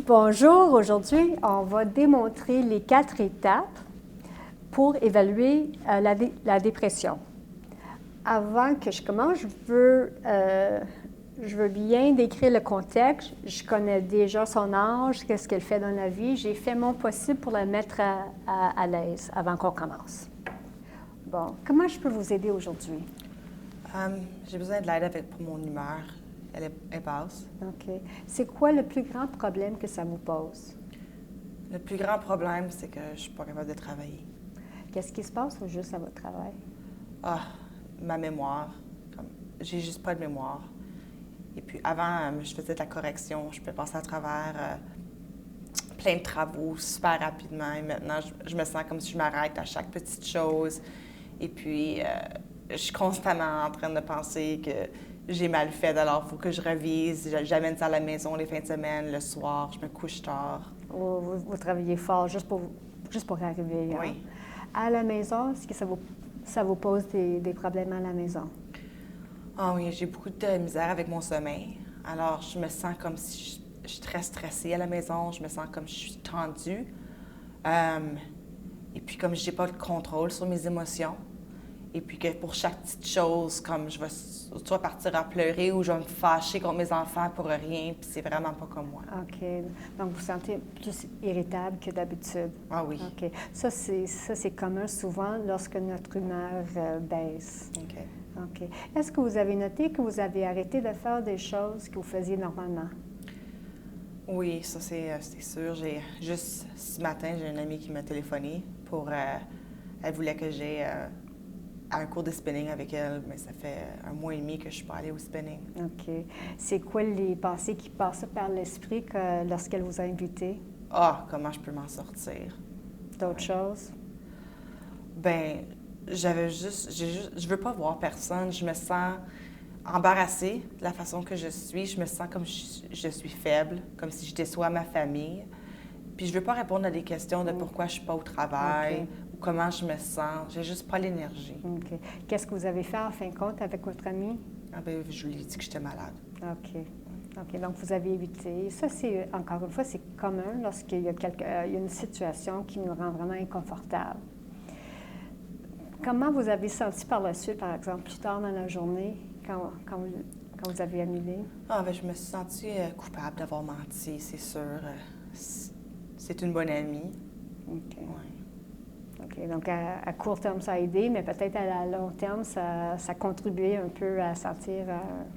Bonjour, aujourd'hui, on va démontrer les 4 étapes pour évaluer la dépression. Avant que je commence, je veux bien décrire le contexte. Je connais déjà son âge, qu'est-ce qu'elle fait dans la vie. J'ai fait mon possible pour la mettre à l'aise avant qu'on commence. Bon, comment je peux vous aider aujourd'hui? J'ai besoin de l'aide pour mon humeur. Elle est basse. OK. C'est quoi le plus grand problème que ça vous pose? Le plus grand problème, c'est que je ne suis pas capable de travailler. Qu'est-ce qui se passe au juste à votre travail? Ah, ma mémoire. J'ai juste pas de mémoire. Et puis avant, je faisais de la correction. Je peux passer à travers plein de travaux super rapidement. Et maintenant, je me sens comme si je m'arrête à chaque petite chose. Et puis, je suis constamment en train de penser que j'ai mal fait, alors il faut que je revise. J'amène ça à la maison les fins de semaine, le soir, je me couche tard. Vous travaillez fort juste pour arriver. Hein? Oui. À la maison, est-ce que ça vous pose des problèmes à la maison? Ah oui, j'ai beaucoup de misère avec mon sommeil. Alors, je me sens comme si je suis très stressée à la maison. Je me sens comme si je suis tendue. Et puis, comme je n'ai pas de contrôle sur mes émotions. Et puis que pour chaque petite chose, comme je vais soit partir à pleurer ou je vais me fâcher contre mes enfants pour rien, puis c'est vraiment pas comme moi. OK. Donc, vous vous sentez plus irritable que d'habitude? Ah oui. OK. Ça, c'est commun souvent lorsque notre humeur baisse. OK. OK. Est-ce que vous avez noté que vous avez arrêté de faire des choses que vous faisiez normalement? Oui, ça c'est sûr. Juste ce matin, j'ai une amie qui m'a téléphoné pour... elle voulait que j'aie un cours de spinning avec elle, mais ça fait 1 mois et demi que je ne suis pas allée au spinning. OK. C'est quoi les pensées qui passent par l'esprit lorsqu'elle vous a invité? Ah, comment je peux m'en sortir? D'autres choses? Ben, je veux pas voir personne. Je me sens embarrassée de la façon que je suis. Je me sens comme je suis faible, comme si je déçois ma famille. Puis je veux pas répondre à des questions de pourquoi je suis pas au travail ou comment je me sens. J'ai juste pas l'énergie. OK. Qu'est-ce que vous avez fait en fin de compte avec votre amie? Ah ben, je lui ai dit que j'étais malade. OK. OK. Donc, vous avez évité. Ça, c'est, encore une fois, c'est commun lorsqu'il y a, il y a une situation qui nous rend vraiment inconfortable. Comment vous avez senti par la suite, par exemple, plus tard dans la journée, quand vous avez annulé? Ah ben, je me suis sentie coupable d'avoir menti, c'est sûr. C'est une bonne amie. OK. Ouais. OK. Donc, à court terme, ça a aidé, mais peut-être à long terme, ça a contribué un peu à sentir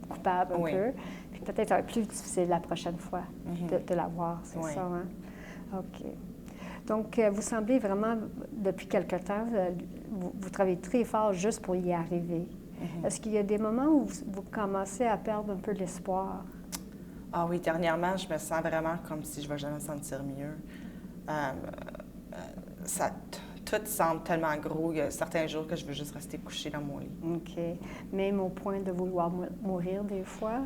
coupable un peu. Puis peut-être ça va être plus difficile la prochaine fois de l'avoir, c'est ça, hein? OK. Donc, vous semblez vraiment, depuis quelque temps, vous travaillez très fort juste pour y arriver. Est-ce qu'il y a des moments où vous commencez à perdre un peu l'espoir? Ah oui, dernièrement, je me sens vraiment comme si je ne vais jamais me sentir mieux. Tout semble tellement gros. Il y a certains jours que je veux juste rester couchée dans mon lit. OK. Même au point de vouloir mourir des fois?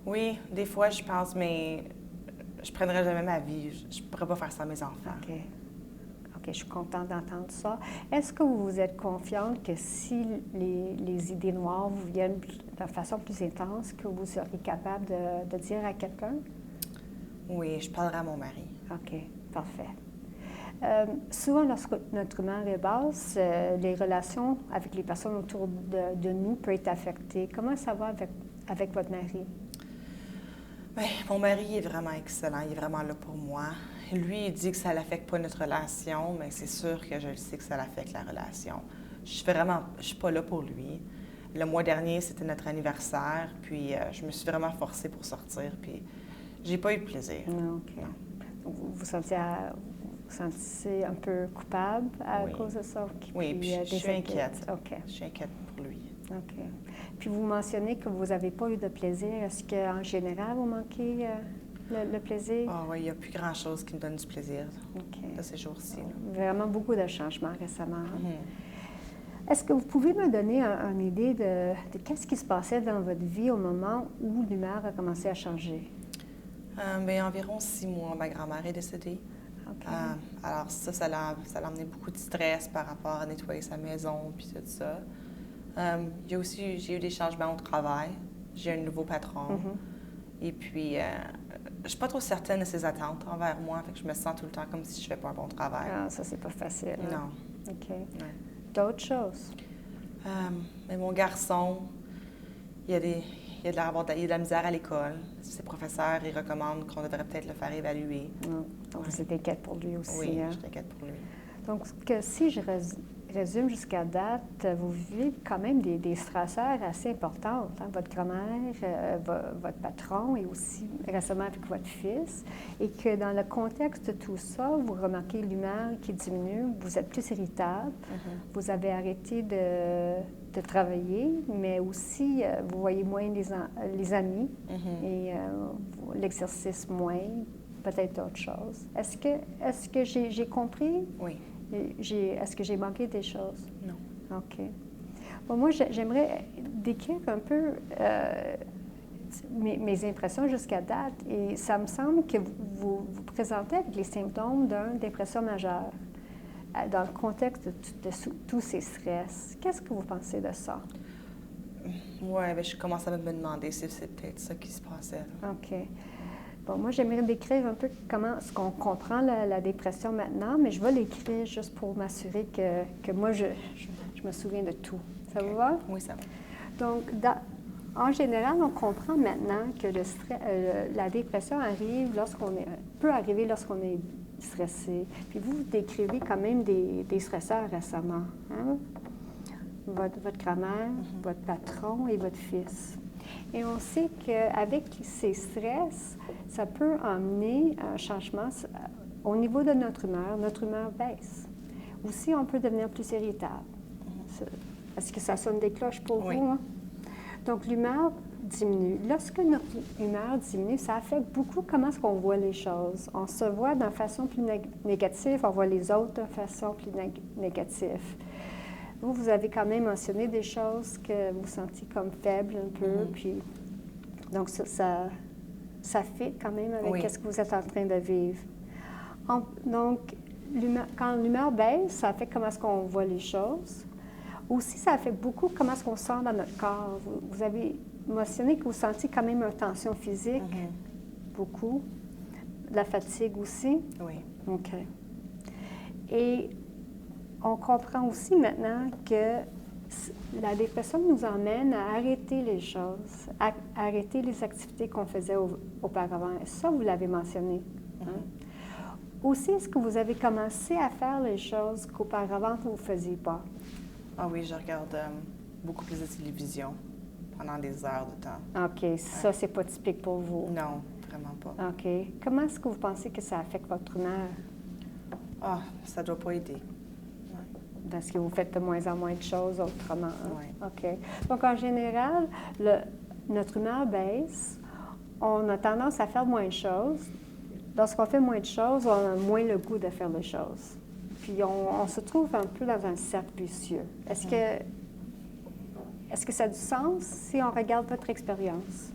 Oui, des fois, je pense, mais je ne prendrais jamais ma vie. Je ne pourrais pas faire ça à mes enfants. OK. OK, je suis contente d'entendre ça. Est-ce que vous êtes confiante que si les idées noires vous viennent de façon plus intense, que vous seriez capable de dire à quelqu'un? Oui, je parlerai à mon mari. OK, parfait. Souvent, lorsque notre humeur est basse, les relations avec les personnes autour de nous peuvent être affectées. Comment ça va avec votre mari? Bien, mon mari est vraiment excellent. Il est vraiment là pour moi. Lui, il dit que ça n'affecte pas notre relation, mais c'est sûr que je le sais que ça affecte la relation. Je suis pas là pour lui. Le mois dernier, c'était notre anniversaire, puis je me suis vraiment forcée pour sortir, puis j'ai pas eu de plaisir. OK. Non. Vous vous sentez un peu coupable à cause de ça? Oui, puis je suis inquiète. OK. Je suis inquiète pour lui. OK. Puis vous mentionnez que vous n'avez pas eu de plaisir. Est-ce qu'en général, vous manquez le plaisir? Ah oui, il n'y a plus grand-chose qui me donne du plaisir de ces jours-ci. Vraiment beaucoup de changements récemment. Est-ce que vous pouvez me donner une idée de qu'est-ce qui se passait dans votre vie au moment où l'humeur a commencé à changer? Bien, environ 6 mois, ma grand-mère est décédée. OK. Alors ça l'a amené beaucoup de stress par rapport à nettoyer sa maison puis tout ça. J'ai eu des changements au travail. J'ai un nouveau patron. Et puis, je suis pas trop certaine de ses attentes envers moi, fait que je me sens tout le temps comme si je fais pas un bon travail. Ah, ça, c'est pas facile. Hein? Non. OK. Ouais. D'autres choses? Mais mon garçon, il a de la misère à l'école. Ses professeurs, ils recommandent qu'on devrait peut-être le faire évaluer. Donc, vous êtes inquiète pour lui aussi. Oui, hein? je suis inquiète pour lui. Donc, si je résume jusqu'à date, vous vivez quand même des stresseurs assez importants. Hein? Votre grand-mère, votre patron et aussi récemment avec votre fils. Et que dans le contexte de tout ça, vous remarquez l'humeur qui diminue, vous êtes plus irritable, vous avez arrêté de travailler, mais aussi vous voyez moins les amis et l'exercice moins, peut-être autre chose. Est-ce que j'ai compris? Oui. Est-ce que j'ai manqué des choses? Non. OK. Bon, moi, j'aimerais décrire un peu mes impressions jusqu'à date. Et ça me semble que vous vous présentez avec les symptômes d'une dépression majeure dans le contexte de tous ces stress. Qu'est-ce que vous pensez de ça? Oui, bien, je commence à me demander si c'est peut-être ça qui se passait. Là. OK. Bon, moi, j'aimerais décrire un peu comment est-ce qu'on comprend la dépression maintenant, mais je vais l'écrire juste pour m'assurer que moi, je me souviens de tout. Ça vous va? Oui, ça va. Donc, en général, on comprend maintenant que la dépression peut arriver lorsqu'on est stressé. Puis vous décrivez quand même des stresseurs récemment. Hein? Votre grand-mère, votre patron et votre fils. Et on sait qu'avec ces stress, ça peut amener un changement au niveau de notre humeur baisse. Aussi, on peut devenir plus irritable. Est-ce que ça sonne des cloches pour vous? Hein? Donc, l'humeur diminue. Lorsque notre humeur diminue, ça affecte beaucoup comment est-ce qu'on voit les choses. On se voit d'une façon plus négative, on voit les autres d'une façon plus négative. Vous avez quand même mentionné des choses que vous sentiez comme faibles un peu, puis donc ça fit quand même avec ce que vous êtes en train de vivre. Donc, quand l'humeur baisse, ça affecte comment est-ce qu'on voit les choses. Aussi, ça affecte beaucoup comment est-ce qu'on sent dans notre corps. Vous avez mentionné que vous sentiez quand même une tension physique, beaucoup, de la fatigue aussi. Oui. OK. Et on comprend aussi maintenant que la dépression nous emmène à arrêter les choses, à arrêter les activités qu'on faisait auparavant. Et ça, vous l'avez mentionné. Hein? Aussi, est-ce que vous avez commencé à faire les choses qu'auparavant, vous ne faisiez pas? Ah oui, je regarde beaucoup plus de télévision pendant des heures de temps. OK. Ça, c'est pas typique pour vous? Non, vraiment pas. OK. Comment est-ce que vous pensez que ça affecte votre humeur? Ah, ça doit pas aider. Parce que vous faites de moins en moins de choses autrement. Hein? Oui. OK. Donc, en général, notre humeur baisse. On a tendance à faire moins de choses. Lorsqu'on fait moins de choses, on a moins le goût de faire les choses. Puis, on se trouve un peu dans un cercle vicieux. Est-ce que ça a du sens si on regarde votre expérience?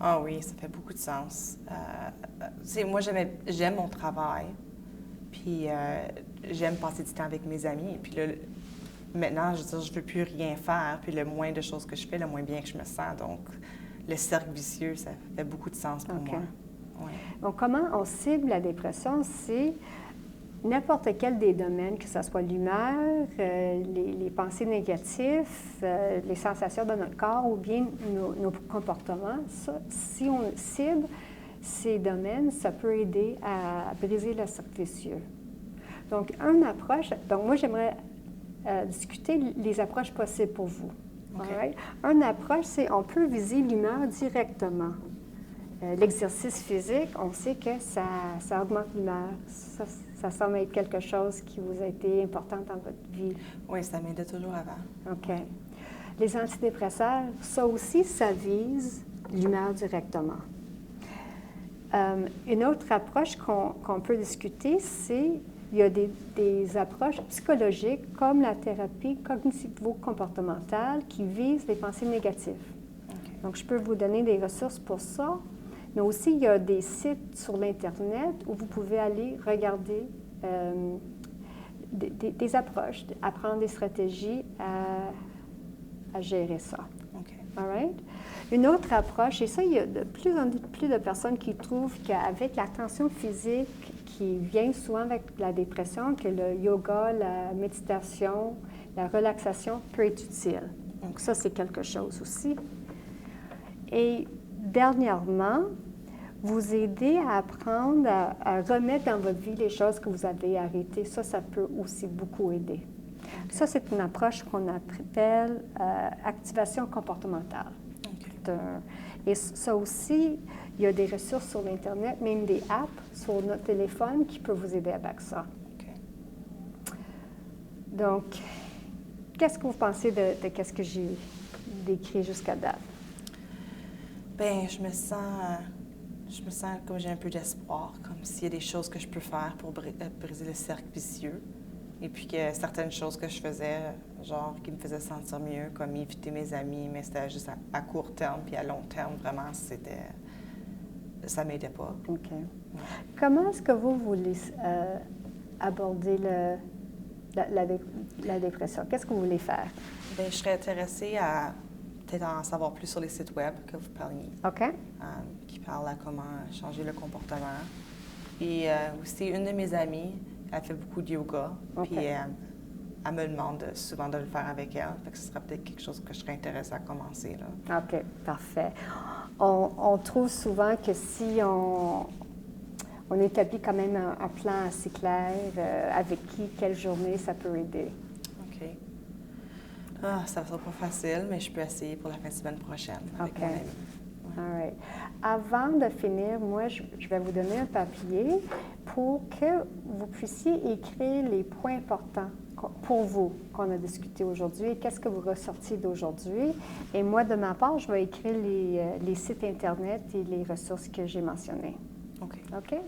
Ah oui, ça fait beaucoup de sens. Moi, j'aime mon travail. Puis j'aime passer du temps avec mes amis. Puis là, maintenant, je veux veux plus rien faire. Puis le moins de choses que je fais, le moins bien que je me sens. Donc, le cercle vicieux, ça fait beaucoup de sens pour moi. Ouais. Donc, comment on cible la dépression? C'est n'importe quel des domaines, que ce soit l'humeur, les pensées négatives, les sensations de notre corps ou bien nos comportements. Ça, si on cible ces domaines, ça peut aider à briser le cercle vicieux. Donc, moi, j'aimerais discuter les approches possibles pour vous. Okay. Right? Une approche, c'est on peut viser l'humeur directement. L'exercice physique, on sait que ça augmente l'humeur. Ça semble être quelque chose qui vous a été important dans votre vie. Oui, ça m'aidait toujours avant. OK. Les antidépresseurs, ça aussi, ça vise l'humeur directement. Une autre approche qu'on peut discuter, il y a des approches psychologiques comme la thérapie cognitivo-comportementale qui visent les pensées négatives. Okay. Donc, je peux vous donner des ressources pour ça, mais aussi il y a des sites sur l'Internet où vous pouvez aller regarder des approches, apprendre des stratégies à gérer ça. Okay. All right? Une autre approche, et ça, il y a de plus en plus de personnes qui trouvent qu'avec la tension physique qui vient souvent avec la dépression, que le yoga, la méditation, la relaxation peut être utile. Donc ça, c'est quelque chose aussi. Et dernièrement, vous aider à apprendre à remettre dans votre vie les choses que vous avez arrêtées. Ça peut aussi beaucoup aider. Okay. Ça, c'est une approche qu'on appelle activation comportementale. Okay. Et ça aussi, il y a des ressources sur l'Internet, même des apps sur notre téléphone qui peuvent vous aider avec ça. Okay. Donc, qu'est-ce que vous pensez de ce que j'ai décrit jusqu'à date? Bien, je me sens comme j'ai un peu d'espoir, comme s'il y a des choses que je peux faire pour briser le cercle vicieux. Et puis que certaines choses que je faisais, genre, qui me faisaient sentir mieux, comme éviter mes amis, mais c'était juste à court terme, puis à long terme, vraiment, ça m'aidait pas. OK. Ouais. Comment est-ce que vous voulez aborder la dépression? Qu'est-ce que vous voulez faire? Bien, je serais intéressée à peut-être en savoir plus sur les sites web que vous parliez. OK. Qui parlent à comment changer le comportement. Et aussi, une de mes amies, elle fait beaucoup de yoga. Okay. Puis elle me demande souvent de le faire avec elle. Fait que ce serait peut-être quelque chose que je serais intéressée à commencer, là. OK, parfait. On trouve souvent que si on établit quand même un plan assez clair, avec qui, quelle journée, ça peut aider. OK. Ça ne sera pas facile, mais je peux essayer pour la fin de semaine prochaine avec mon ami. Ouais. All right. Avant de finir, moi, je vais vous donner un papier pour que vous puissiez écrire les points importants pour vous qu'on a discuté aujourd'hui. Qu'est-ce que vous ressortiez d'aujourd'hui? Et moi, de ma part, je vais écrire les sites Internet et les ressources que j'ai mentionnées. OK. OK?